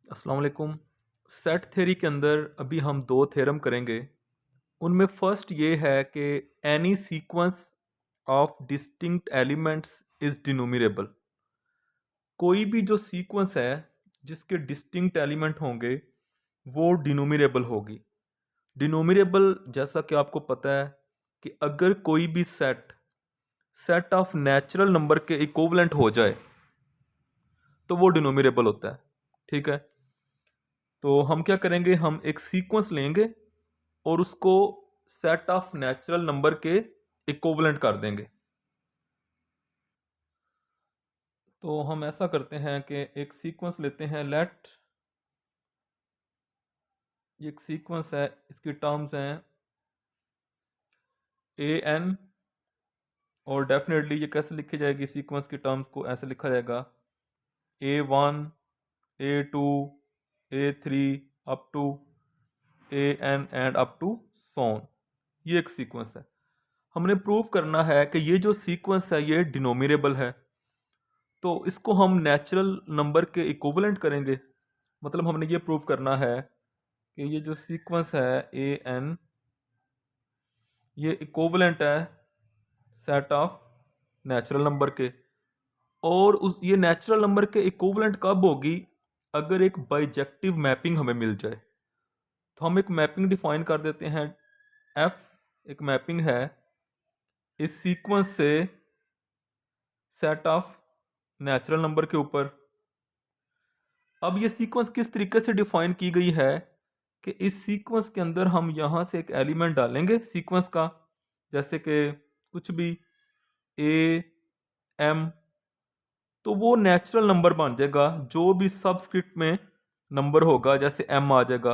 अस्सलाम वालेकुम। Set theory के अंदर अभी हम दो थ्योरम करेंगे। उनमें फर्स्ट ये है कि any sequence of distinct elements is denumerable. कोई भी जो सीक्वेंस है जिसके डिस्टिंक्ट एलिमेंट होंगे वो डिनोमिनेबल होगी। डिनोमिनेबल जैसा कि आपको पता है कि अगर कोई भी set set of natural number के इक्विवेलेंट हो जाए तो वो डिनोमिनेबल होता है। ठीक है, तो हम क्या करेंगे, हम एक सीक्वेंस लेंगे और उसको सेट ऑफ नेचुरल नंबर के इक्विवेलेंट कर देंगे। तो हम ऐसा करते हैं कि एक सीक्वेंस लेते हैं, लेट ये एक सीक्वेंस है, इसकी टर्म्स हैं ए एन, और डेफिनेटली ये कैसे लिखी जाएगी, सीक्वेंस की टर्म्स को ऐसे लिखा जाएगा A1 A2 A3 up to AN and up to so on. ये एक सीक्वेंस है। हमने प्रूव करना है कि ये जो सीक्वेंस है ये डिनोमिनेबल है, तो इसको हम नेचुरल नंबर के इक्विवेलेंट करेंगे। मतलब हमने ये प्रूव करना है कि ये जो सीक्वेंस है ए एन, ये इक्विवेलेंट है सेट ऑफ नेचुरल नंबर के। और उस ये नेचुरल नंबर के इक्विवेलेंट कब होगी, अगर एक बाइजेक्टिव मैपिंग हमें मिल जाए। तो हम एक मैपिंग डिफाइन कर देते हैं, एफ एक मैपिंग है इस सीक्वेंस से सेट ऑफ नेचुरल नंबर के ऊपर। अब ये सीक्वेंस किस तरीके से डिफाइन की गई है कि इस सीक्वेंस के अंदर हम यहाँ से एक एलिमेंट डालेंगे सीक्वेंस का, जैसे कि कुछ भी ए एम, तो वो नेचुरल नंबर बन जाएगा। जो भी सबस्क्रिप्ट में नंबर होगा जैसे एम आ जाएगा।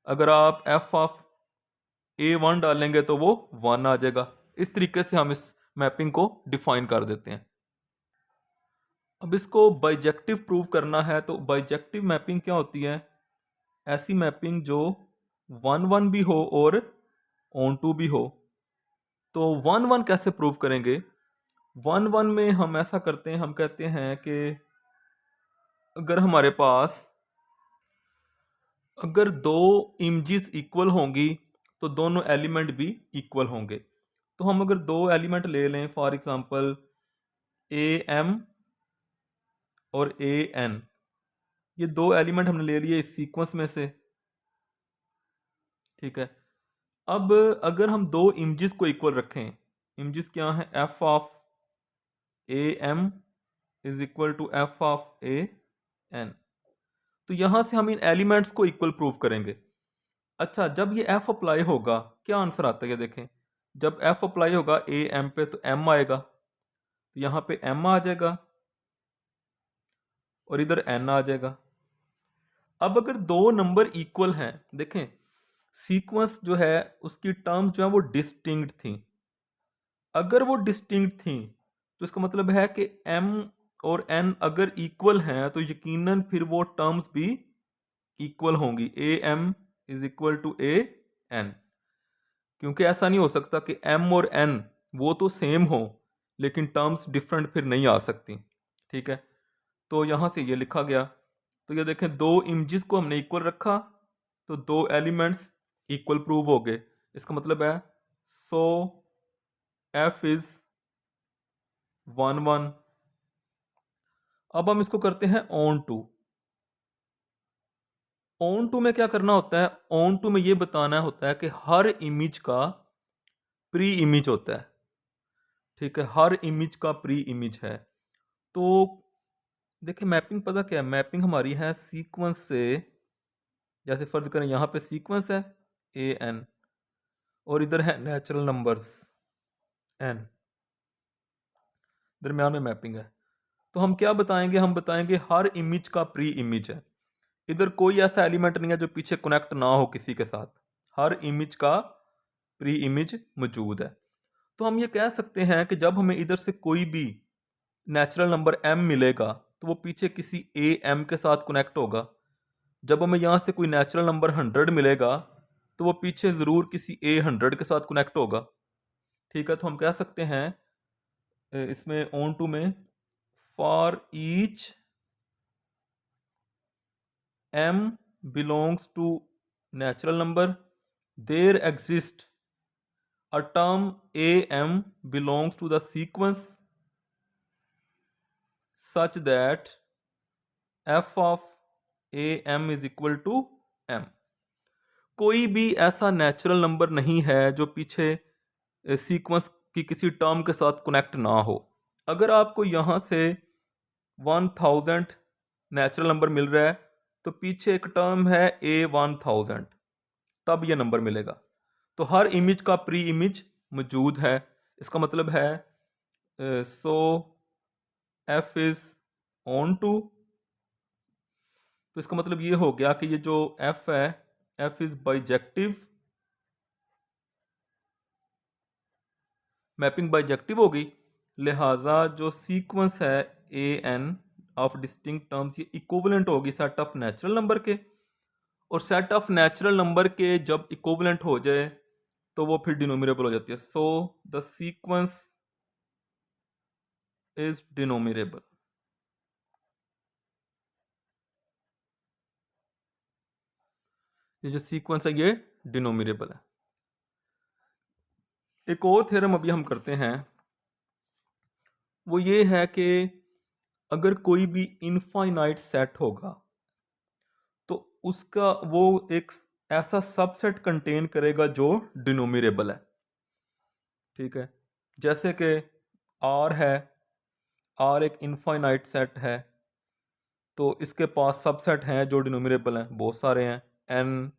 अगर आप एफ ऑफ A1 डालेंगे तो वो 1 आ जाएगा। इस तरीके से हम इस मैपिंग को डिफाइन कर देते हैं। अब इसको बाइजेक्टिव प्रूव करना है, तो बाइजेक्टिव मैपिंग क्या होती है, ऐसी मैपिंग जो 1 1 भी हो और ऑन टू भी हो। तो 1 1 कैसे प्रूव करेंगे, 1 1 में हम ऐसा करते हैं, हम कहते हैं कि अगर हमारे पास अगर दो इमेजेस इक्वल होंगी तो दोनों एलिमेंट भी इक्वल होंगे। तो हम अगर दो एलिमेंट ले लें, फॉर एग्जांपल ए एम और ए एन, ये दो एलिमेंट हमने ले लिए इस सीक्वेंस में से। ठीक है, अब अगर हम दो इमेजेस को इक्वल रखें, इमेजेस क्या है, F of A M is equal to F of A N, तो यहां से हम इन एलिमेंट्स को इक्वल प्रूव करेंगे। अच्छा, जब ये एफ अप्लाई होगा क्या आंसर आता है, ये देखें। जब एफ अप्लाई होगा ए एम पे तो एम आएगा, तो यहाँ पे एम आ जाएगा और इधर एन आ जाएगा। अब अगर दो नंबर इक्वल हैं, देखें सीक्वेंस जो है उसकी टर्म्स जो है वो डिस्टिंक्ट थी। अगर वो डिस्टिंक्ट थी तो इसका मतलब है कि m और n अगर इक्वल हैं तो यकीनन फिर वो टर्म्स भी इक्वल होंगी। A M is equal to A N, क्योंकि ऐसा नहीं हो सकता कि m और n वो तो सेम हो लेकिन टर्म्स डिफरेंट फिर नहीं आ सकती। ठीक है, तो यहाँ से ये लिखा गया। तो ये देखें, दो इमेजेस को हमने इक्वल रखा तो दो एलिमेंट्स इक्वल प्रूव हो गए। इसका मतलब है सो एफ इज 1 1। अब हम इसको करते हैं ऑन टू। ऑन टू में क्या करना होता है, ऑन टू में ये बताना होता है कि हर इमेज का प्री इमेज होता है। ठीक है, हर इमेज का प्री इमेज है। तो देखिए मैपिंग पता क्या है, मैपिंग हमारी है सीक्वेंस से, जैसे फर्ज करें यहाँ पे सीक्वेंस है ए एन और इधर है नेचुरल नंबर्स एन, दरम्यान में मैपिंग है। तो हम क्या बताएंगे, हम बताएंगे हर इमेज का प्री इमेज है। इधर कोई ऐसा एलिमेंट नहीं है जो पीछे कनेक्ट ना हो किसी के साथ, हर इमेज का प्री इमेज मौजूद है। तो हम ये कह सकते हैं कि जब हमें इधर से कोई भी नेचुरल नंबर m मिलेगा तो वो पीछे किसी ए एम के साथ कनेक्ट होगा। जब हमें यहाँ से कोई नेचुरल नंबर 100 मिलेगा तो वो पीछे ज़रूर किसी ए 100 के साथ कनेक्ट होगा। ठीक है, तो हम कह सकते हैं इसमें ऑन टू में for each m belongs to natural number, there exists a term am belongs to the sequence such that f of am is equal to m। कोई भी ऐसा नेचुरल नंबर नहीं है जो पीछे सीक्वेंस की किसी टर्म के साथ कनेक्ट ना हो। अगर आपको यहाँ से 1000 नेचुरल नंबर मिल रहा है तो पीछे एक टर्म है A1000, तब ये नंबर मिलेगा। तो हर इमेज का प्री इमेज मौजूद है। इसका मतलब है सो f इज ऑन टू, तो इसका मतलब ये हो गया कि ये जो f है f is bijective, mapping bijective होगी, लिहाजा जो सीक्वेंस है A N of distinct terms ये इक्विवेलेंट होगी सेट ऑफ नेचुरल नंबर के। और सेट ऑफ नेचुरल नंबर के जब इक्विवेलेंट हो जाए तो वो फिर डिनोमिनेबल हो जाती है। So the sequence is denumerable. ये जो सीक्वेंस है ये डिनोमिनेबल है। एक और थ्योरम अभी हम करते हैं, वो ये है कि अगर कोई भी इनफाइनाइट सेट होगा तो उसका वो एक ऐसा सबसेट कंटेन करेगा जो डिनोमिनेबल है। ठीक है, जैसे कि R है, R एक इनफाइनाइट सेट है तो इसके पास सबसेट हैं जो डिनोमिनेबल हैं, बहुत सारे हैं, N,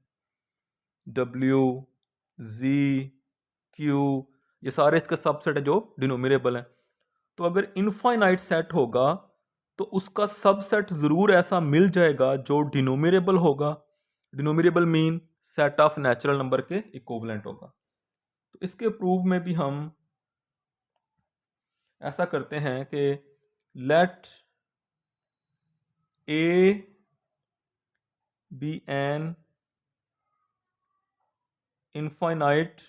W, Z, Q, ये सारे इसके सबसेट है जो डिनोमिनेबल हैं। तो अगर इनफाइनाइट सेट होगा तो उसका सबसेट ज़रूर ऐसा मिल जाएगा जो डिनोमिनेबल होगा। Denumerable mean set of natural number के इक्विवेलेंट होगा। तो इसके प्रूफ में भी हम ऐसा करते हैं कि let A be an infinite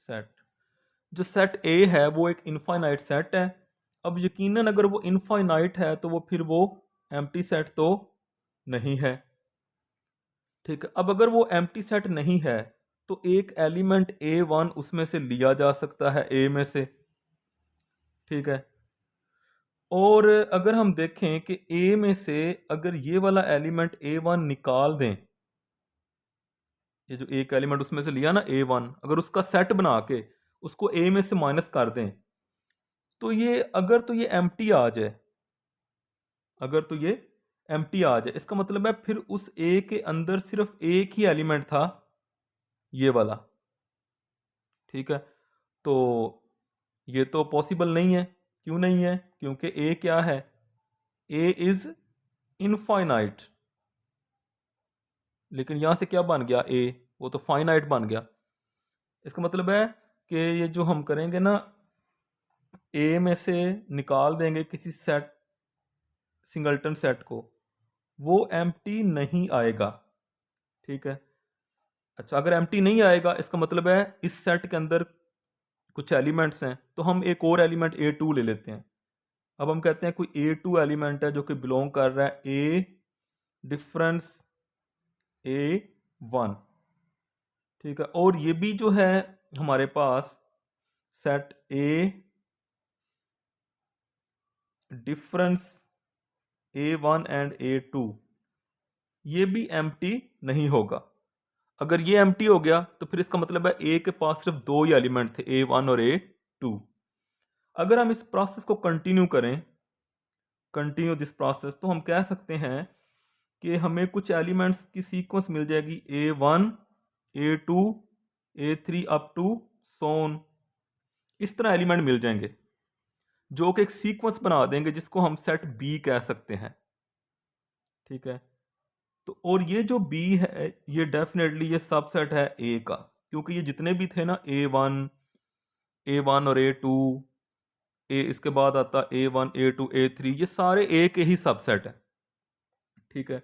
set. जो सेट ए है वो एक इनफाइनाइट सेट है। अब यकीनन अगर वो इनफाइनाइट है तो वो फिर वो एम्प्टी सेट तो नहीं है। ठीक है, अब अगर वो एम्प्टी सेट नहीं है तो एक एलिमेंट A1 उसमें से लिया जा सकता है ए में से। ठीक है, और अगर हम देखें कि ए में से अगर ये वाला एलिमेंट A1 निकाल दें, ये जो एक एलिमेंट उसमें से लिया ना A1, अगर उसका सेट बना के उसको ए में से माइनस कर दें तो ये अगर तो ये एम्प्टी आ जाए, अगर तो ये एम्प्टी आ जाए इसका मतलब है फिर उस ए के अंदर सिर्फ एक ही एलिमेंट था, ये वाला। ठीक है, तो ये तो पॉसिबल नहीं है। क्यों नहीं है? क्योंकि ए क्या है? ए इज इनफाइनाइट। लेकिन यहां से क्या बन गया? ए, वो तो फाइनाइट बन गया। इसका मतलब है कि ये जो हम करेंगे ना, ए में से निकाल देंगे किसी सेट, सिंगलटन सेट को, वो एम्प्टी नहीं आएगा। ठीक है, अच्छा अगर एम्प्टी नहीं आएगा इसका मतलब है इस सेट के अंदर कुछ एलिमेंट्स हैं, तो हम एक और एलिमेंट A2 ले लेते हैं। अब हम कहते हैं कोई A2 एलिमेंट है जो कि बिलोंग कर रहा है A डिफरेंस A1। ठीक है, और ये भी जो है हमारे पास set A difference A1 and A2, ये भी एम्प्टी नहीं होगा। अगर ये एम्प्टी हो गया तो फिर इसका मतलब है ए के पास सिर्फ दो ही एलिमेंट थे, A1 और A2। अगर हम इस प्रोसेस को कंटिन्यू करें, कंटिन्यू दिस प्रोसेस, तो हम कह सकते हैं कि हमें कुछ एलिमेंट्स की सीक्वेंस मिल जाएगी A1, A2, A3 up to सोन। इस तरह एलिमेंट मिल जाएंगे जो कि एक सीक्वेंस बना देंगे जिसको हम सेट बी कह सकते हैं। ठीक है, तो और ये जो बी है ये डेफिनेटली ये सबसेट है ए का, क्योंकि ये जितने भी थे ना A1 और A2, ए इसके बाद आता A1, A2, A3, ये सारे ए के ही सबसेट है। ठीक है,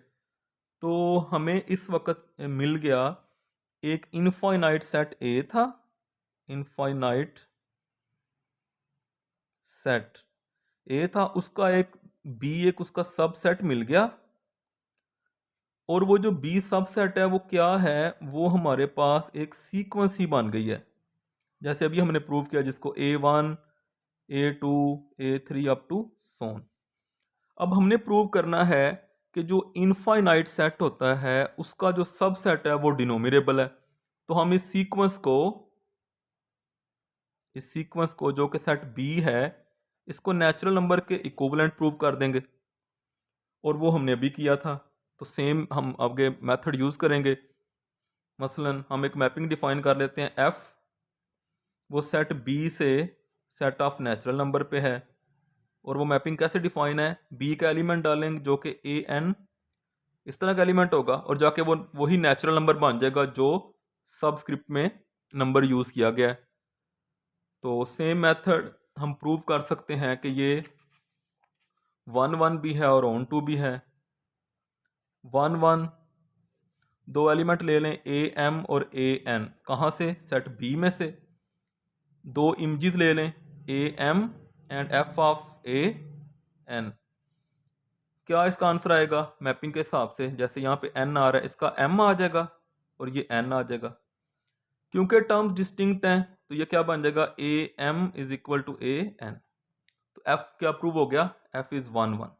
तो हमें इस वक्त मिल गया एक इनफाइनाइट सेट ए था, इनफाइनाइट सेट ए था, उसका एक बी एक उसका सबसेट मिल गया, और वो जो बी सबसेट है वो क्या है, वो हमारे पास एक सीक्वेंस ही बन गई है, जैसे अभी हमने प्रूव किया जिसको A1 A2 A3 up to सोन। अब हमने प्रूव करना है कि जो इनफाइनाइट सेट होता है उसका जो सबसेट है वो डिनोमिनेबल है। तो हम इस सीक्वेंस को जो कि सेट बी है, इसको नेचुरल नंबर के इक्विवेलेंट प्रूव कर देंगे, और वो हमने अभी किया था। तो सेम हम आगे मेथड यूज करेंगे। मसलन हम एक मैपिंग डिफाइन कर लेते हैं एफ, वो सेट बी से सेट ऑफ नेचुरल नंबर पे है, और वो मैपिंग कैसे डिफाइन है, बी का एलिमेंट डालेंगे जो कि ए एन इस तरह का एलिमेंट होगा, और जाके वो वही नेचुरल नंबर बन जाएगा जो सबस्क्रिप्ट में नंबर यूज किया गया है। तो सेम मेथड हम प्रूव कर सकते हैं कि ये 1 1 भी है और ऑन टू भी है। 1 1 दो एलिमेंट ले लें, ए एम और ए एन, कहाँ से, सेट बी में से। दो इमेजेस ले लें, A M and F of A N. क्या इसका आंसर आएगा मैपिंग के हिसाब से, जैसे यहाँ पे एन आ रहा है, इसका एम आ जाएगा और ये एन आ जाएगा। क्योंकि टर्म्स डिस्टिंक्ट हैं तो ये क्या बन जाएगा, A M is equal to A N. तो एफ क्या प्रूव हो गया, एफ इज 1 1।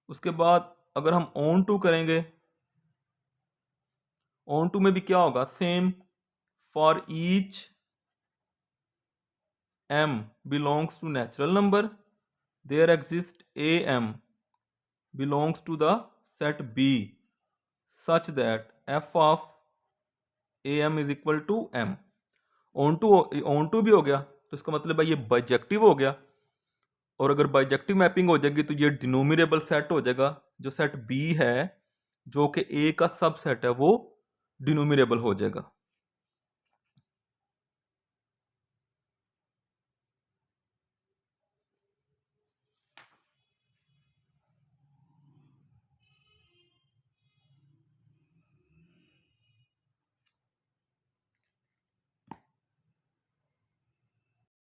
उसके बाद अगर हम ऑन टू करेंगे, ऑन टू में भी क्या होगा, same, for each m belongs to natural number, there exists am belongs to the set b such that f of am is equal to m। Onto भी हो गया, तो इसका मतलब है ये बाइजेक्टिव हो गया, और अगर बाइजेक्टिव मैपिंग हो जाएगी तो ये डिनोमिनेबल सेट हो जाएगा। जो सेट बी है जो कि ए का सबसेट है वो डिनोमिनेबल हो जाएगा।